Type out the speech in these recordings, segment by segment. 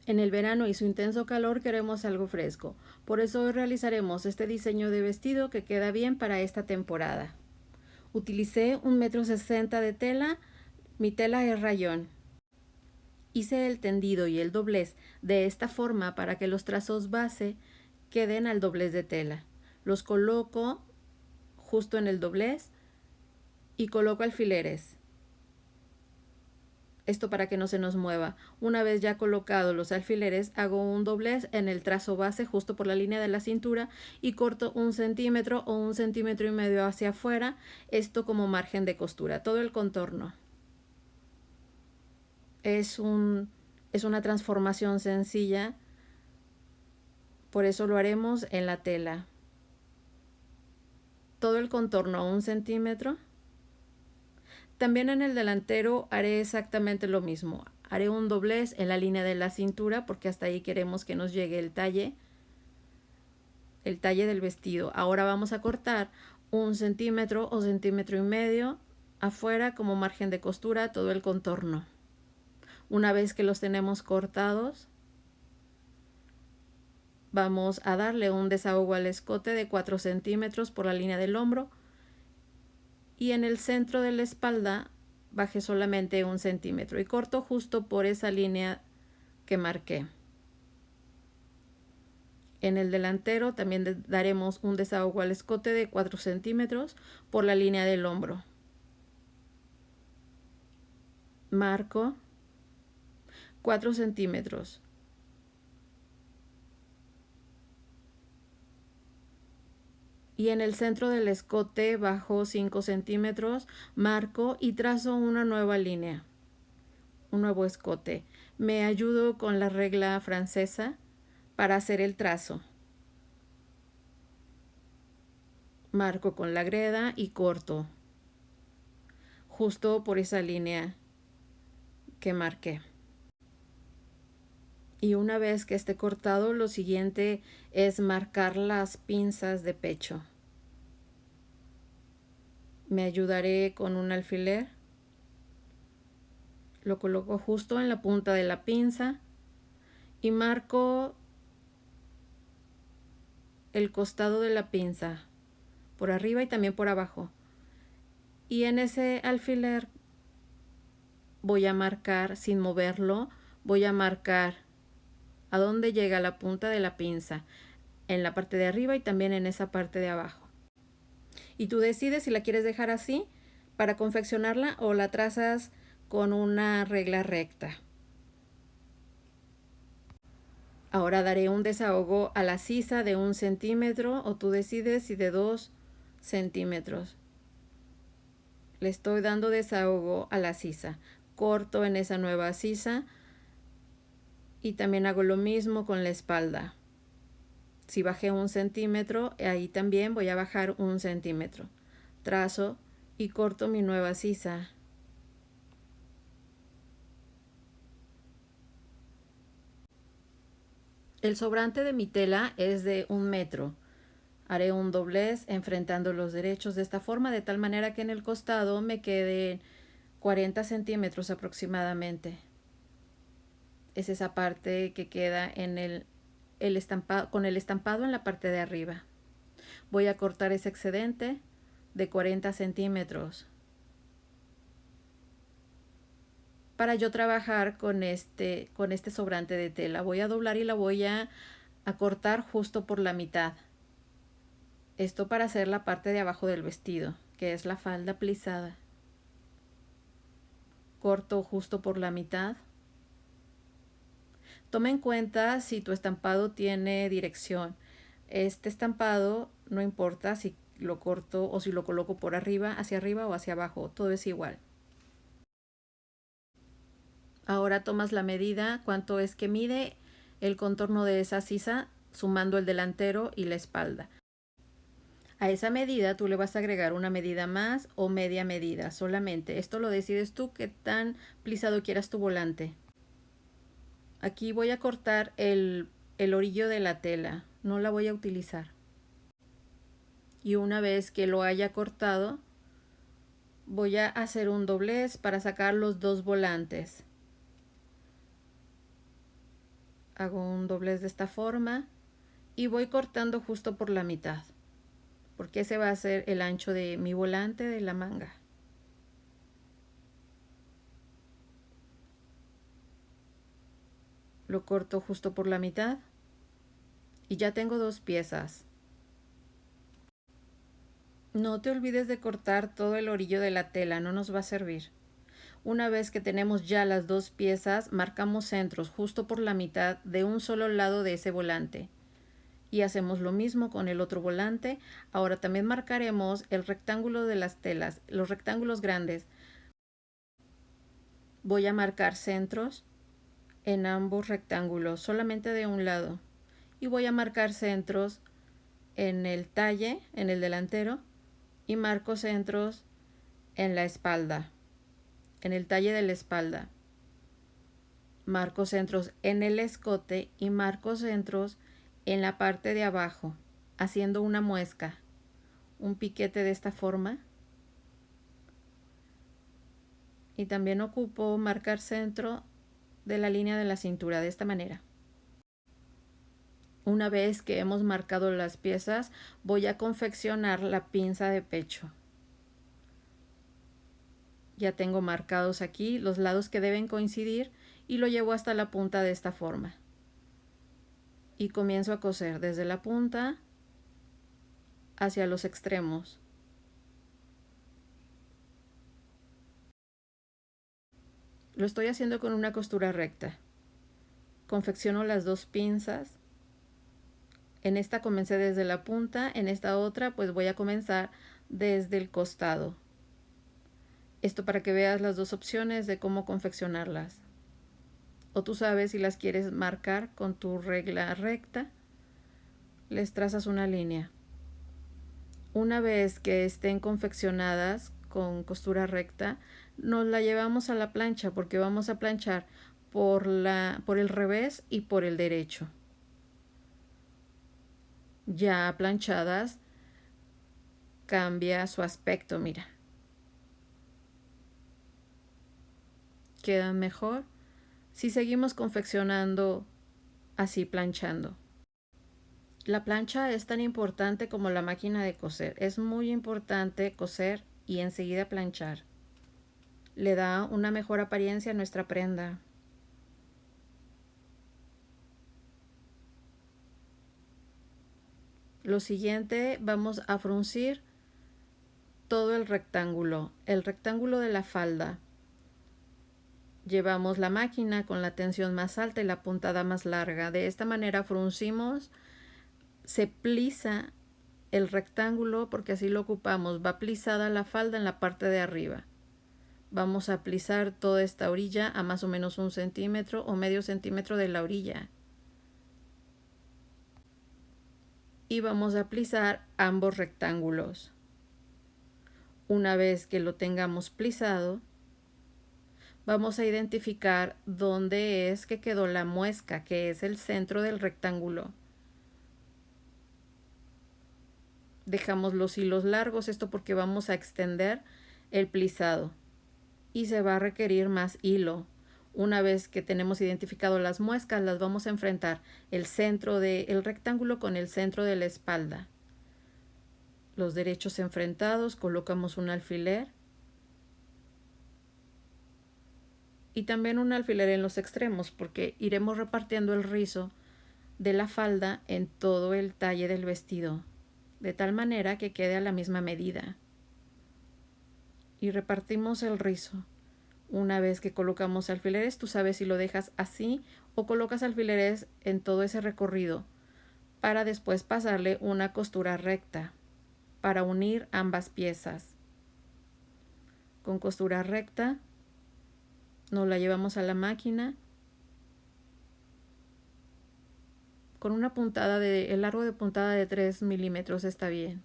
En el verano y su intenso calor queremos algo fresco, por eso hoy realizaremos este diseño de vestido que queda bien para esta temporada. Utilicé 1,60 m de tela, mi tela es rayón. Hice el tendido y el doblez de esta forma para que los trazos base queden al doblez de tela. Los coloco justo en el doblez y coloco alfileres. Esto para que no se nos mueva. Una vez ya colocados los alfileres, hago un doblez en el trazo base justo por la línea de la cintura y corto 1 centímetro o 1,5 centímetros hacia afuera, esto como margen de costura, todo el contorno. Es una transformación sencilla, por eso lo haremos en la tela. Todo el contorno 1 centímetro. También en el delantero haré exactamente lo mismo. Haré un doblez en la línea de la cintura porque hasta ahí queremos que nos llegue el talle del vestido. Ahora vamos a cortar 1 centímetro o 1,5 centímetros afuera como margen de costura todo el contorno. Una vez que los tenemos cortados, vamos a darle un desahogo al escote de 4 centímetros por la línea del hombro y en el centro de la espalda bajé solamente 1 centímetro y corto justo por esa línea que marqué. En el delantero también daremos un desahogo al escote de 4 centímetros por la línea del hombro. Marco 4 centímetros. Y en el centro del escote bajo 5 centímetros, marco y trazo una nueva línea, un nuevo escote. Me ayudo con la regla francesa para hacer el trazo. Marco con la greda y corto justo por esa línea que marqué. Y una vez que esté cortado, lo siguiente es marcar las pinzas de pecho. Me ayudaré con un alfiler. Lo coloco justo en la punta de la pinza y marco el costado de la pinza por arriba y también por abajo. Y en ese alfiler voy a marcar, sin moverlo, voy a marcar a dónde llega la punta de la pinza, en la parte de arriba y también en esa parte de abajo. Y tú decides si la quieres dejar así para confeccionarla o la trazas con una regla recta. Ahora daré un desahogo a la sisa de 1 centímetro o tú decides si de 2 centímetros. Le estoy dando desahogo a la sisa. Corto en esa nueva sisa y también hago lo mismo con la espalda. Si bajé 1 centímetro, ahí también voy a bajar 1 centímetro. Trazo y corto mi nueva sisa. El sobrante de mi tela es de 1 metro. Haré un doblez enfrentando los derechos de esta forma, de tal manera que en el costado me queden 40 centímetros aproximadamente. Es esa parte que queda en el estampado, con el estampado en la parte de arriba. Voy a cortar ese excedente de 40 centímetros para yo trabajar con este sobrante de tela. Voy a doblar y la voy a cortar justo por la mitad. Esto para hacer la parte de abajo del vestido, que es la falda plisada. Corto justo por la mitad. Toma en cuenta si tu estampado tiene dirección. Este estampado no importa si lo corto o si lo coloco por arriba, hacia arriba o hacia abajo, todo es igual. Ahora tomas la medida, cuánto es que mide el contorno de esa sisa, sumando el delantero y la espalda. A esa medida tú le vas a agregar una medida más o media medida solamente. Esto lo decides tú, qué tan plisado quieras tu volante. Aquí voy a cortar el orillo de la tela, no la voy a utilizar. Y una vez que lo haya cortado, voy a hacer un doblez para sacar los dos volantes. Hago un doblez de esta forma y voy cortando justo por la mitad, porque ese va a ser el ancho de mi volante de la manga. Lo corto justo por la mitad y ya tengo 2 piezas. No te olvides de cortar todo el orillo de la tela, no nos va a servir. Una vez que tenemos ya las 2 piezas, marcamos centros justo por la mitad de un solo lado de ese volante. Y hacemos lo mismo con el otro volante. Ahora también marcaremos el rectángulo de las telas, los rectángulos grandes. Voy a marcar centros en ambos rectángulos, solamente de un lado. Y voy a marcar centros en el talle, en el delantero, y marco centros en la espalda, en el talle de la espalda. Marco centros en el escote y marco centros en la parte de abajo, haciendo una muesca, un piquete de esta forma. Y también ocupo marcar centro de la línea de la cintura de esta manera. Una vez que hemos marcado las piezas, voy a confeccionar la pinza de pecho. Ya tengo marcados aquí los lados que deben coincidir y lo llevo hasta la punta de esta forma. Y comienzo a coser desde la punta hacia los extremos. Lo estoy haciendo con una costura recta. Confecciono las 2 pinzas. En esta comencé desde la punta, en esta otra pues voy a comenzar desde el costado. Esto para que veas las 2 opciones de cómo confeccionarlas. O tú sabes si las quieres marcar con tu regla recta, les trazas una línea. Una vez que estén confeccionadas con costura recta, nos la llevamos a la plancha porque vamos a planchar por el revés y por el derecho. Ya planchadas cambia su aspecto, mira. Quedan mejor si seguimos confeccionando así planchando. La plancha es tan importante como la máquina de coser. Es muy importante coser y enseguida planchar. Le da una mejor apariencia a nuestra prenda. Lo siguiente, vamos a fruncir todo el rectángulo de la falda. Llevamos la máquina con la tensión más alta y la puntada más larga. De esta manera fruncimos, se plisa el rectángulo porque así lo ocupamos. Va plisada la falda en la parte de arriba. Vamos a plisar toda esta orilla a más o menos 1 centímetro o medio centímetro de la orilla. Y vamos a plisar ambos rectángulos. Una vez que lo tengamos plisado, vamos a identificar dónde es que quedó la muesca, que es el centro del rectángulo. Dejamos los hilos largos, esto porque vamos a extender el plisado y se va a requerir más hilo. Una vez que tenemos identificado las muescas, las vamos a enfrentar el centro del rectángulo con el centro de la espalda. Los derechos enfrentados, colocamos un alfiler y también un alfiler en los extremos porque iremos repartiendo el rizo de la falda en todo el talle del vestido, de tal manera que quede a la misma medida. Y repartimos el rizo. Una vez que colocamos alfileres, tú sabes si lo dejas así o colocas alfileres en todo ese recorrido para después pasarle una costura recta para unir ambas piezas. Con costura recta nos la llevamos a la máquina con una puntada el largo de puntada de 3 milímetros está bien,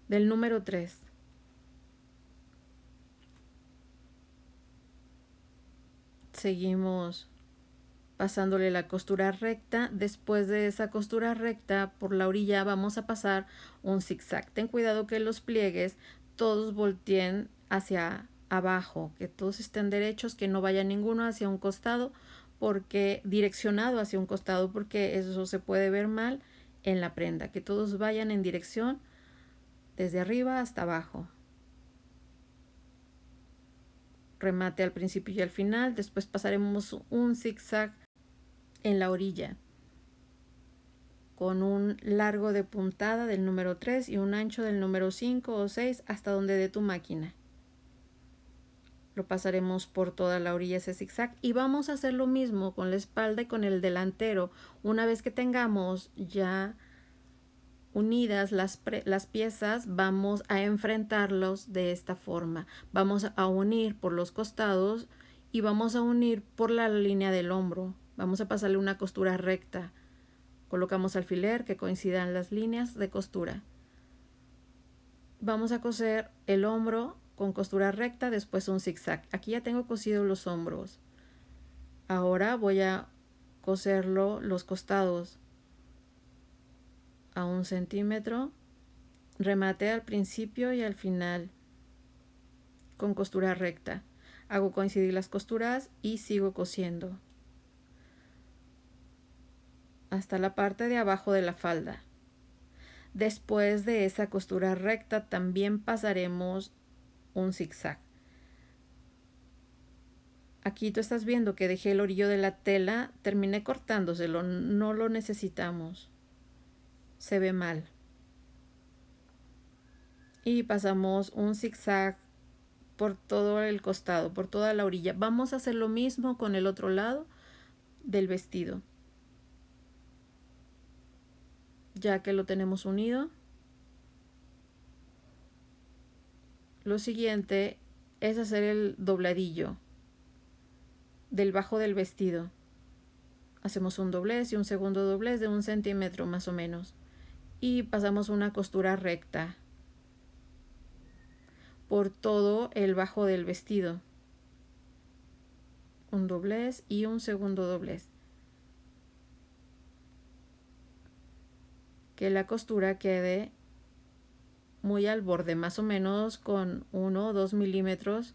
del número 3. Seguimos pasándole la costura recta. Después de esa costura recta por la orilla vamos a pasar un zigzag. Ten cuidado que los pliegues todos volteen hacia abajo, que todos estén derechos, que no vaya ninguno hacia un costado, porque direccionado hacia un costado, porque eso se puede ver mal en la prenda, que todos vayan en dirección desde arriba hasta abajo. Remate al principio y al final, después pasaremos un zigzag en la orilla con un largo de puntada del número 3 y un ancho del número 5 o 6 hasta donde dé tu máquina. Lo pasaremos por toda la orilla ese zigzag y vamos a hacer lo mismo con la espalda y con el delantero. Una vez que tengamos ya unidas las piezas, vamos a enfrentarlos de esta forma. Vamos a unir por los costados y vamos a unir por la línea del hombro. Vamos a pasarle una costura recta. Colocamos alfiler que coincidan las líneas de costura. Vamos a coser el hombro con costura recta, después un zigzag. Aquí ya tengo cosidos los hombros. Ahora voy a coserlo los costados a 1 centímetro. Remate al principio y al final con costura recta. Hago coincidir las costuras y sigo cosiendo hasta la parte de abajo de la falda. Después de esa costura recta también pasaremos un zigzag. Aquí tú estás viendo que dejé el orillo de la tela, terminé cortándoselo, no lo necesitamos, se ve mal. Y pasamos un zigzag por todo el costado, por toda la orilla. Vamos a hacer lo mismo con el otro lado del vestido. Ya que lo tenemos unido, lo siguiente es hacer el dobladillo del bajo del vestido. Hacemos un doblez y un segundo doblez de 1 centímetro más o menos y pasamos una costura recta por todo el bajo del vestido, un doblez y un segundo doblez, que la costura quede muy al borde, más o menos con 1 o 2 milímetros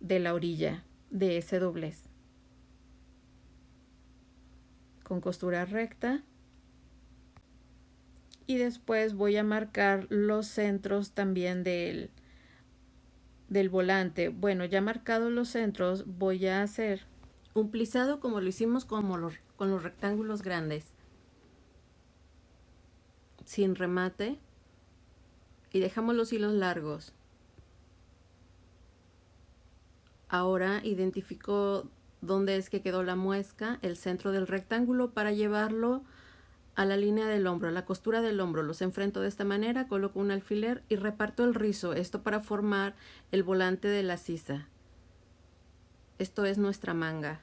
de la orilla de ese doblez, con costura recta. Y después voy a marcar los centros también del volante. Bueno, ya marcados los centros, voy a hacer un plisado como lo hicimos con los rectángulos grandes, sin remate, y dejamos los hilos largos. Ahora identifico dónde es que quedó la muesca, el centro del rectángulo, para llevarlo a la línea del hombro, a la costura del hombro. Los enfrento de esta manera, coloco un alfiler y reparto el rizo, esto para formar el volante de la sisa. Esto es nuestra manga.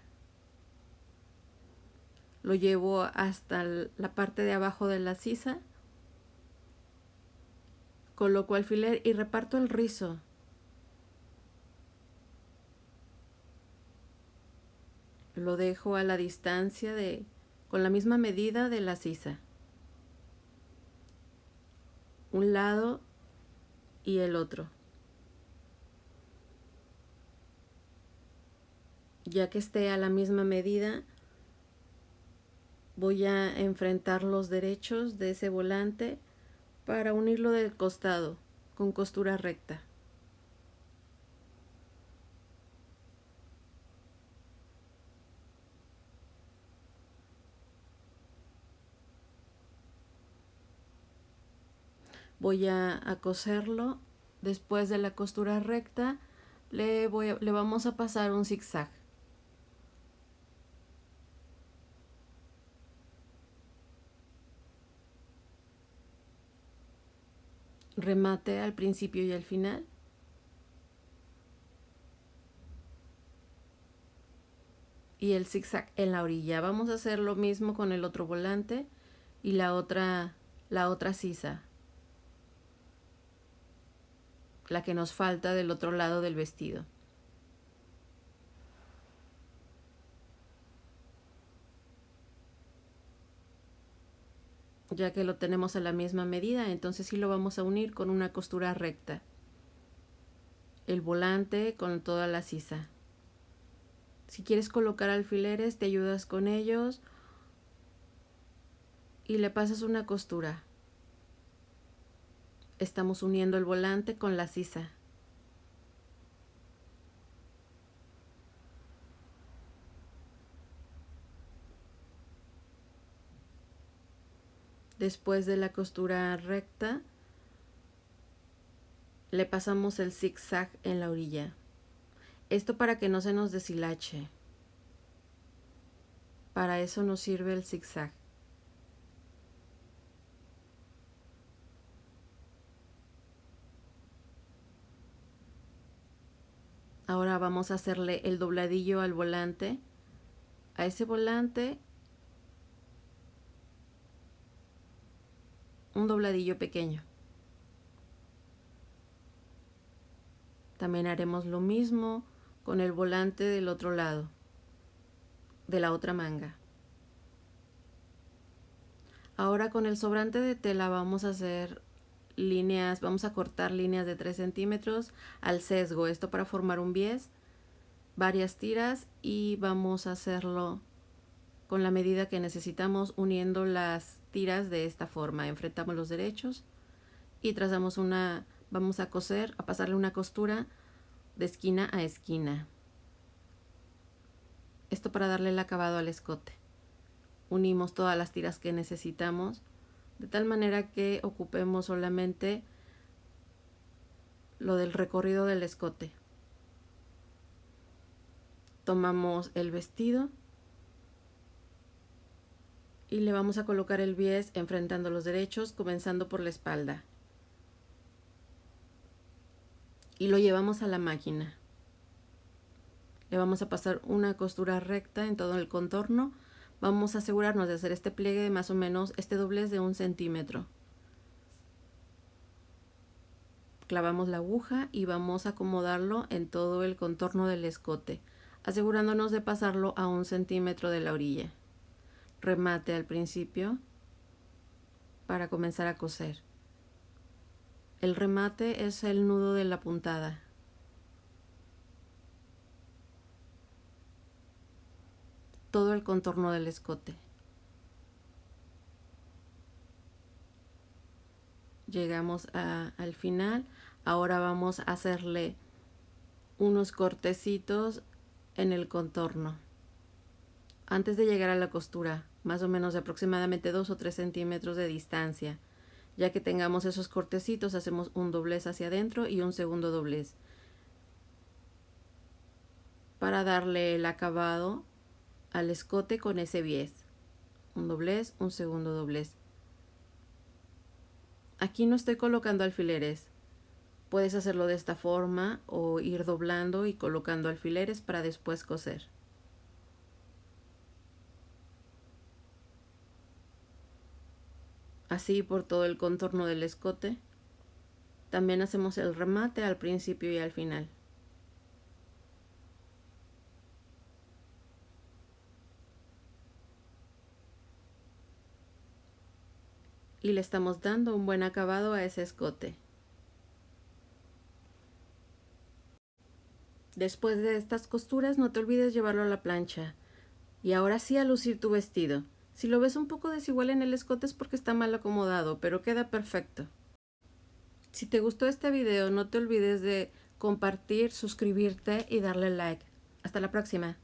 Lo llevo hasta la parte de abajo de la sisa, coloco alfiler y reparto el rizo. Lo dejo a la distancia con la misma medida de la sisa, un lado y el otro. Ya que esté a la misma medida, voy a enfrentar los derechos de ese volante para unirlo del costado con costura recta. Voy a coserlo. Después de la costura recta le vamos a pasar un zigzag. Remate al principio y al final. Y el zigzag en la orilla. Vamos a hacer lo mismo con el otro volante y la otra sisa, la que nos falta del otro lado del vestido. Ya que lo tenemos a la misma medida, entonces sí lo vamos a unir con una costura recta, el volante con toda la sisa. Si quieres colocar alfileres, te ayudas con ellos y le pasas una costura. Estamos uniendo el volante con la sisa. Después de la costura recta, le pasamos el zigzag en la orilla. Esto para que no se nos deshilache. Para eso nos sirve el zigzag. Ahora vamos a hacerle el dobladillo al volante. A ese volante un dobladillo pequeño. También haremos lo mismo con el volante del otro lado, de la otra manga. Ahora con el sobrante de tela vamos a hacer líneas, vamos a cortar líneas de 3 centímetros al sesgo, esto para formar un bies, varias tiras, y vamos a hacerlo con la medida que necesitamos, uniendo las tiras de esta forma. Enfrentamos los derechos y trazamos una, vamos a coser, a pasarle una costura de esquina a esquina. Esto para darle el acabado al escote. Unimos todas las tiras que necesitamos de tal manera que ocupemos solamente lo del recorrido del escote. Tomamos el vestido y le vamos a colocar el bies enfrentando los derechos, comenzando por la espalda. Y lo llevamos a la máquina. Le vamos a pasar una costura recta en todo el contorno. Vamos a asegurarnos de hacer este pliegue de más o menos este doblez de 1 centímetro. Clavamos la aguja y vamos a acomodarlo en todo el contorno del escote, asegurándonos de pasarlo a 1 centímetro de la orilla. Remate al principio para comenzar a coser. El remate es el nudo de la puntada. Todo el contorno del escote. Llegamos al final. Ahora vamos a hacerle unos cortecitos en el contorno. Antes de llegar a la costura, más o menos de aproximadamente 2 o 3 centímetros de distancia. Ya que tengamos esos cortecitos, hacemos un doblez hacia adentro y un segundo doblez para darle el acabado al escote con ese bies. Un doblez, un segundo doblez. Aquí no estoy colocando alfileres. Puedes hacerlo de esta forma o ir doblando y colocando alfileres para después coser. Así por todo el contorno del escote. También hacemos el remate al principio y al final. Y le estamos dando un buen acabado a ese escote. Después de estas costuras no te olvides llevarlo a la plancha. Y ahora sí a lucir tu vestido. Si lo ves un poco desigual en el escote es porque está mal acomodado, pero queda perfecto. Si te gustó este video no te olvides de compartir, suscribirte y darle like. Hasta la próxima.